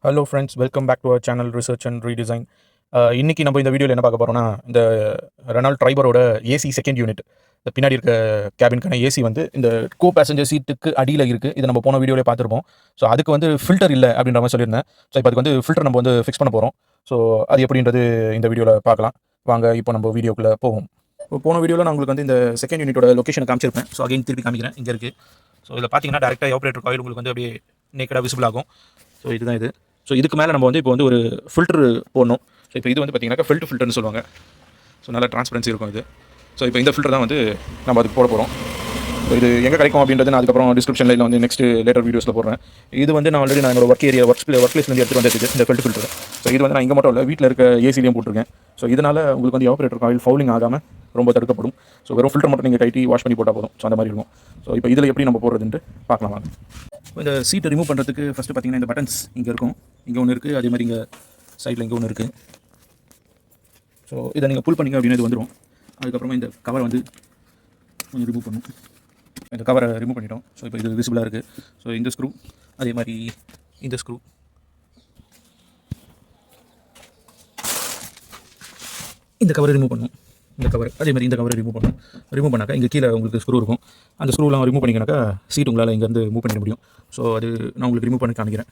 Hello friends, welcome back to our channel research and redesign. இன்றைக்கி நம்ம இந்த வீடியோவில் என்ன பார்க்க போகிறோம்னா, இந்த ரெனால்ட் ட்ரைபரோட ஏசி செகண்ட் யூனிட், இந்த பின்னாடி இருக்க கேபின்கான ஏசி வந்து இந்த கோ பேசஞ்சர் சீட்டுக்கு அடியில் இருக்குது. இதை நம்ம போன வீடியோவில் பார்த்துருப்போம். ஸோ அதுக்கு வந்து ஃபில்டர் இல்லை அப்படின்ற மாதிரி சொல்லியிருந்தேன். ஸோ இப்போ அதுக்கு வந்து ஃபில்டர் நம்ம வந்து ஃபிக்ஸ் பண்ண போகிறோம். ஸோ அது எப்படின்றது இந்த வீடியோவில் பார்க்கலாம். வாங்க இப்போ நம்ம வீடியோக்குள்ளே போவோம். இப்போ போன வீடியோவில் நான் உங்களுக்கு வந்து இந்த செகண்ட் யூனிட்டோட லொக்கேஷனை காமிச்சிருப்பேன். ஸோ அகைன் திருப்பி காமிக்கிறேன். இங்கே இருக்குது. ஸோ இதில் பார்த்தீங்கன்னா டேரெக்டாக ஆப்ரேட்டர் காயில் உங்களுக்கு வந்து அப்படியே நேக்கடாக விசிபிள் ஆகும். ஸோ இதுதான் இது. ஸோ இதுக்கு மேலே நம்ம வந்து இப்போ வந்து ஒரு ஃபில்டர் போடணும். ஸோ இப்போ இது வந்து பார்த்தீங்கன்னாக்கா ஃபில்டர்னு சொல்லுவாங்க. ஸோ நல்லா டிரான்ஸ்பரன்சி இருக்கும் இது. ஸோ இப்போ இந்த ஃபில்டர் தான் வந்து நம்ம அதுக்கு போட போகிறோம். ஸோ இது எங்கே கிடைக்கும் அப்படின்றது நான் அதுக்கப்புறம் டிஸ்கிரிப்ஷனில் இல்லை வந்து நெக்ஸ்ட் லேட்டர் வீடியோஸில் போடுறேன். இது வந்து நான் ஆல்ரெடி நான் என்னோட ஒர்க் ஏரியா ஒர்க் பிளேஸ்லேருந்து எடுத்துகிட்டு வந்துருக்கு இந்த ஃபில்டர். ஸோ இது வந்து நான் இங்கே மட்டும் இல்லை, வீட்டில் இருக்க ஏசிலையும் போட்டிருக்கேன். ஸோ இதனால் உங்களுக்கு வந்து ஆப்ரேட்டர் காயில் ஃபவுலிங் ஆகாமல் ரொம்ப தடுக்கப்படும். ஸோ வெறும் ஃபில்டர் மட்டும் நீங்கள் கைட்டி வாஷ் பண்ணி போட்டால் போதும். ஸோ அந்த மாதிரி இருக்கும். ஸோ இப்போ இதில் எப்படி நம்ம போடுறதுன்ட்டு பார்க்கலாம் வாங்க. இந்த சீட்டை ரிமூவ் பண்ணுறதுக்கு ஃபஸ்ட்டு பார்த்தீங்கன்னா இந்த பட்டன்ஸ் இங்கே இருக்கும். இங்கே ஒன்று இருக்குது, அதே மாதிரி இங்கே சைடில் இங்கே ஒன்று இருக்குது. ஸோ இதை நீங்கள் புல் பண்ணிங்க அப்படின்னு இது வந்துடும். அதுக்கப்புறமா இந்த கவரை வந்து கொஞ்சம் ரிமூவ் பண்ணணும். இந்த கவரை ரிமூவ் பண்ணிட்டோம். ஸோ இப்போ இது விசிபிளாக இருக்குது. ஸோ இந்த ஸ்க்ரூ, அதே மாதிரி இந்த ஸ்க்ரூ, இந்த கவரை ரிமூவ் பண்ணணும். இந்த கவர் அதே மாதிரி இந்த கவரை ரிமூவ் பண்ணணும். ரிமூவ் பண்ணாக்கா இங்கே கீழே உங்களுக்கு ஸ்க்ரூ இருக்கும். அந்த ஸ்க்ரூலாம் ரிமூவ் பண்ணிங்கனாக்கா சீட் உங்களால் இங்கேருந்து மூவ் பண்ணிட முடியும். ஸோ அது நான் உங்களுக்கு ரிமூவ் பண்ணி காமிக்கிறேன்.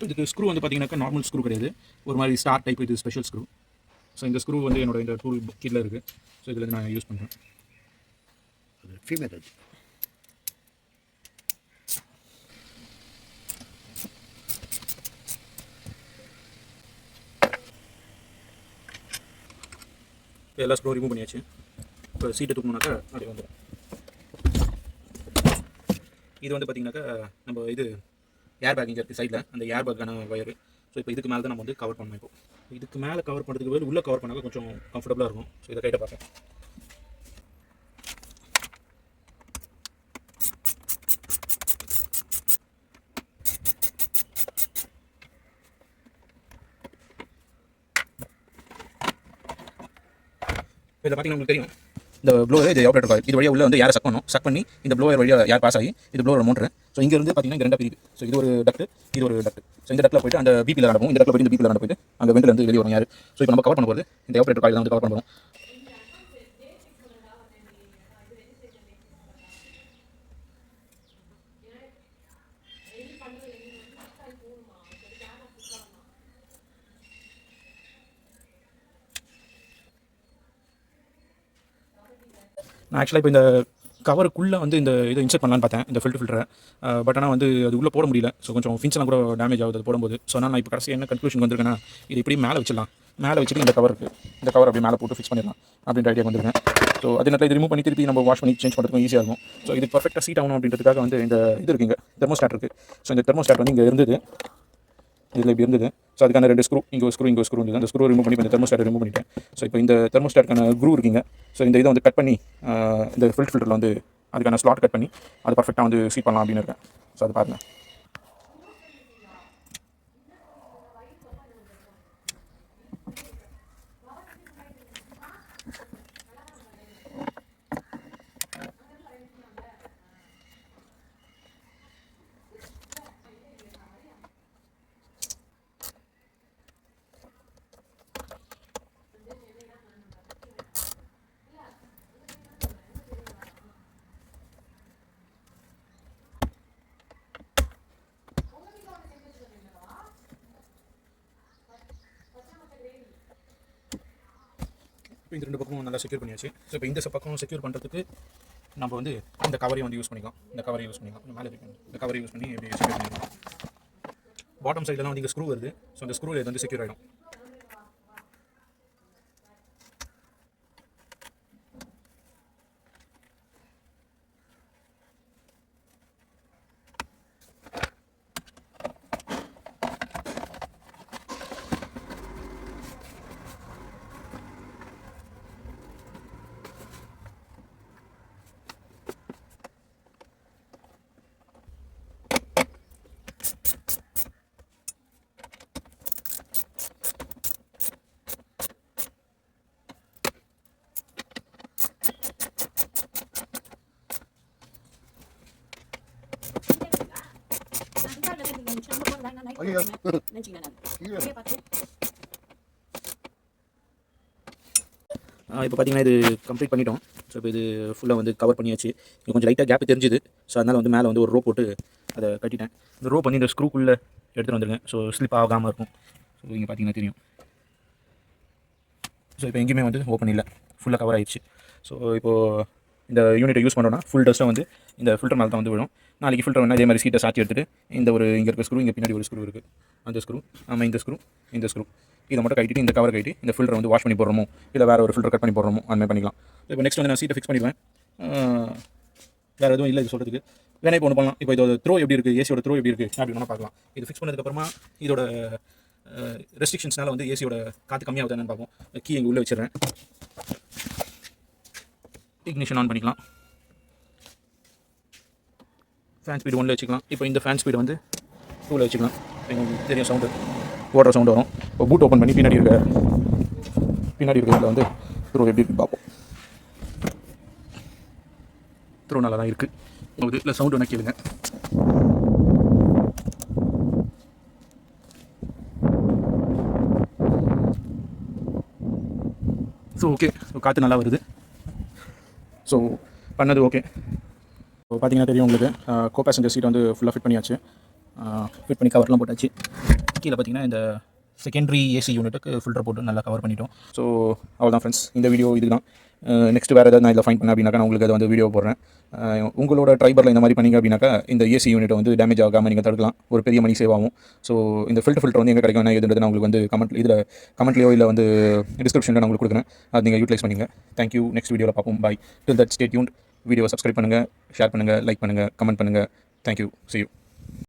இதுக்கு ஸ்க்ரூ வந்து பார்த்தீங்கன்னாக்கா நார்மல் ஸ்க்ரூ கிடையாது, ஒரு மாதிரி ஸ்டார் டைப். இது ஸ்பெஷல் ஸ்க்ரூ. ஸோ இந்த ஸ்க்ரூ வந்து என்னோட இந்த டூல் கீழே இருக்குது. ஸோ இதில் நான் யூஸ் பண்ணுறேன். Fitment. எல்லா ஸ்க்ரூ ரிமூவ் பண்ணியாச்சு. இப்போ சீட்டை தூக்கணுனாக்கா அப்படியே வந்துடும். இது வந்து பார்த்தீங்கன்னாக்கா நம்ம இது ஏர் பேக் இங்கே இருக்குது சைடில், அந்த ஏர் பேக்கான வயரு. ஸோ இப்போ இதுக்கு மேலே தான் நம்ம வந்து கவர் பண்ணணும். இப்போ இதுக்கு மேலே கவர் பண்ணுறதுக்கு பதில் உள்ளே கவர் பண்ணாக்க கொஞ்சம் கம்ஃபர்டபுளாக இருக்கும். ஸோ இதை கைட்டை பார்ப்பேன். இதில் பார்த்தீங்கன்னா உங்களுக்கு தெரியும், இந்த ப்ளோவர் இது ஆப்ரேட்டர் காயில். இது வழியாக உள்ள வந்து ஏரை சக் பண்ணணும். சக் பண்ணி இந்த ப்ளோவர் வழியாக ஏர் பாஸ் ஆகி இது ப்ளோவர் மோட்டர். ஸோ இங்கேருந்து பார்த்தீங்கன்னா இங்கே ரெண்டாக பிரியுது. ஸோ இது ஒரு டக்ட், இது ஒரு டக்ட். ஸோ இந்த டக்ட்டில் போய்ட்டு அந்த பிபியில் நடக்கும். இந்த டக்ட்டில் போய்ட்டு இந்த பிபியில் நடந்து போய்ட்டு அங்கே வெண்டிலேருந்து வெளியே வரும் யார். ஸோ இப்போ நம்ம கவர் பண்ண போகிறது இந்த ஆப்ரேட்டர் காயில் தான் வந்து கவர் பண்ணுறோம். நான் ஆக்சுவலாக இப்போ இந்த கவருக்குள்ளே வந்து இந்த இதை இன்செர்ட் பண்ணலான்னு பார்த்தேன், இந்த ஃபில்டரை. பட் ஆனால் வந்து அது உள்ளே போட முடியல. ஸோ கொஞ்சம் ஃபின்ஸ்லாம் கூட டேமேஜ் ஆகுது அது போடும்போது. ஸோ நான் இப்போ கடைசி என்ன கன்க்ளூஷன் வந்திருக்கேன்னா, இது இப்படி மேலே வச்சிடலாம். மேலே வச்சுட்டு இந்த கவர் இருக்குது, இந்த கவர் அப்படியே மேலே போட்டு ஃபிக்ஸ் பண்ணிடலாம் அப்படின்ற ஐடியா வந்திருக்கேன். ஸோ அதே நேரத்தில் இது ரிமூவ் பண்ணி திருப்பி நம்ம வாஷ் பண்ணி சேஞ்ச் பண்ணுறதுக்கும் ஈஸியாக இருக்கும். ஸோ இது பர்ஃபெக்டாக சீட் ஆகணும் அப்படின்றதுக்காக வந்து இந்த இது இருக்குங்க, தெர்மோஸ்டாட் இருக்குது. ஸோ இந்த தெர்மோஸ்டாட் வந்து இங்கே இருந்தது, இதில் இப்படி இருந்தது. ஸோ அதுக்கான ரெண்டு ஸ்க்ரூ, இங்கே ஒரு ஸ்க்ரூ, இங்கே ஒரு ஸ்க்ரூ இருந்தது. அந்த ஸ்க்ரூ ரிமூவ் பண்ணி இந்த தெர்மோஸ்டாட் ரிமூவ் பண்ணிட்டேன். ஸோ இப்போ இந்த தெர்மோஸ்டாட்கான க்ரூ இருக்குங்க. ஸோ இந்த இதை வந்து கட் பண்ணி இந்த ஃபில்டரில் வந்து அதுக்கான ஸ்லாட் கட் பண்ணி அது பர்ஃபெக்டாக வந்து சீட் பண்ணலாம் அப்படின்னு இருக்கேன். ஸோ அது பாருங்கள். இப்போ இந்த ரெண்டு பக்கமும் நல்லா செக்யூர் பண்ணியாச்சு. ஸோ இப்போ இந்த பக்கம் செக்யூர் பண்ணுறதுக்கு நம்ம வந்து இந்த கவரையும் வந்து யூஸ் பண்ணிக்கலாம். இந்த கவரை யூஸ் பண்ணிக்கலாம். மேலே இந்த கவரை யூஸ் பண்ணி எப்படி செக்யூர் பண்ணிக்கலாம். பாட்டம் சைட்லாம் வந்து இங்கே ஸ்க்ரூ வருது. ஸோ அந்த ஸ்க்ரூ இது வந்து செக்யூர் ஆகிடும். இப்போ பார்த்தீங்கன்னா இது கம்ப்ளீட் பண்ணிட்டோம். ஸோ இப்போ இது ஃபுல்லாக வந்து கவர் பண்ணியாச்சு. இங்கே கொஞ்சம் லைட்டாக கேப் தெரிஞ்சுது. ஸோ அதனால் வந்து மேலே வந்து ஒரு ரோ போட்டு அதை கட்டிட்டேன். இந்த ரோ பண்ணி இந்த ஸ்க்ரூக்குள்ளே எடுத்துகிட்டு வந்துருங்க. ஸோ ஸ்லிப் ஆகாமல் இருக்கும். ஸோ இங்கே பார்த்தீங்கன்னா தெரியும். ஸோ இப்போ எங்கேயுமே வந்து ஓப்பன் இல்லை, ஃபுல்லாக கவர் ஆகிடுச்சு. ஸோ இப்போது இந்த யூனிட்டை யூஸ் பண்ணோன்னா ஃபுல் டஸ்ட்டாக வந்து இந்த ஃபில்டர் மேலே தான் வந்து விழும். நாளைக்கு ஃபில்டர் வேணால் இதே மாதிரி சீட்டை சாத்தி எடுத்துகிட்டு இந்த ஒரு இங்கே இருக்க ஸ்க்ரூ, இங்கே பின்னாடி ஒரு ஸ்க்ரூ இருக்குது, அந்த ஸ்க்ரூ, ஆமாம் இந்த ஸ்க்ரூ இதை மட்டும் கட்டிட்டு இந்த கவர் கட்டி இந்த ஃபில்டர் வந்து வாஷ் பண்ணி போடுறோமோ இல்லை வேறு ஒரு ஃபில்டர் கட் பண்ணி போடுறோமோ அந்த மாதிரி பண்ணிக்கலாம். இப்போ நெக்ஸ்ட் வந்து நான் சீட்டை ஃபிக்ஸ் பண்ணிடுவேன். வேறு எதுவும் இல்லை இது சொல்கிறதுக்கு. வேணா இப்போ ஒன்று பண்ணலாம். இப்போ இதோட த்ரோ எப்படி இருக்குது, ஏசியோட த்ரோ எப்படி இருக்குது அப்படின்னு பார்க்கலாம். இது ஃபிக்ஸ் பண்ணதுக்கப்புறமா இதோட ரெஸ்ட்ரிக்ஷன்ஸ்னால வந்து ஏசியோட காற்று கம்மியாகுது என்னன்னு பார்ப்போம். கீ இங்கே உள்ளே வச்சிடுறேன். இக்னிஷன் ஆன் பண்ணிக்கலாம். ஃபேன் ஸ்பீடு 1ல் வச்சுக்கலாம். இப்போ இந்த ஃபேன் ஸ்பீடு வந்து 2ல் வச்சுக்கலாம். எங்களுக்கு தெரியும் சவுண்டு ஓடுற சவுண்டு வரும். இப்போ பூட் ஓப்பன் பண்ணி பின்னாடி இருக்கிறதுல வந்து த்ரோ எப்படி இருக்குன்னு பார்ப்போம். த்ரோ நல்லா தான் இருக்குது. இல்லை சவுண்டு ஒன்று கேளுங்க. ஸோ ஓகே, காற்று நல்லா வருது. ஸோ பண்ணது ஓகே. ஸோ பார்த்தீங்கன்னா தெரியும் உங்களுக்கு, கோ பேசஞ்சர் சீட் வந்து ஃபுல்லாக ஃபிட் பண்ணியாச்சு. ஃபிட் பண்ணி கவர்லாம் போட்டாச்சு. கீழே பார்த்தீங்கன்னா இந்த செகண்டரி ஏசி யூனிட்டுக்கு ஃபில்டர் போட்டு நல்லா கவர் பண்ணிட்டோம். ஸோ அவ்வளோதான் ஃப்ரெண்ட்ஸ், இந்த வீடியோ இதுதான். நெக்ஸ்ட் வேறு ஏதாவது நான் இதில் ஃபைன் பண்ணேன் அப்படின்னாக்கா நான் உங்களுக்கு அதை வந்து வீடியோ போடுறேன். உங்களோட ட்ரைபரில் இந்த மாதிரி பண்ணிங்க அப்படின்னாக்கா இந்த ஏசி யூனிட்டை வந்து டேமேஜ் ஆகாமல் நீங்கள் தடுக்கலாம். ஒரு பெரிய மணி சேவ் ஆகும். ஸோ இந்த ஃபில்டர் வந்து எங்கே கிடைக்கும் என்ன எதுன்றது நான் உங்களுக்கு வந்து கமெண்ட்லேயோ இல்லை வந்து டிஸ்கிரிப்ஷனில் நான் உங்களுக்கு கொடுக்குறேன். அது நீங்கள் யூட்டிலைஸ் பண்ணுங்கள். தேங்க்யூ. நெக்ஸ்ட் வீடியோவில் பார்ப்போம். Bye. Till that stay tuned. வீடியோவை சப்ஸ்கிரைப் பண்ணுங்கள், ஷேர் பண்ணுங்கள், லைக் பண்ணுங்கள், கமெண்ட் பண்ணுங்கள். தேங்க்யூ. See you.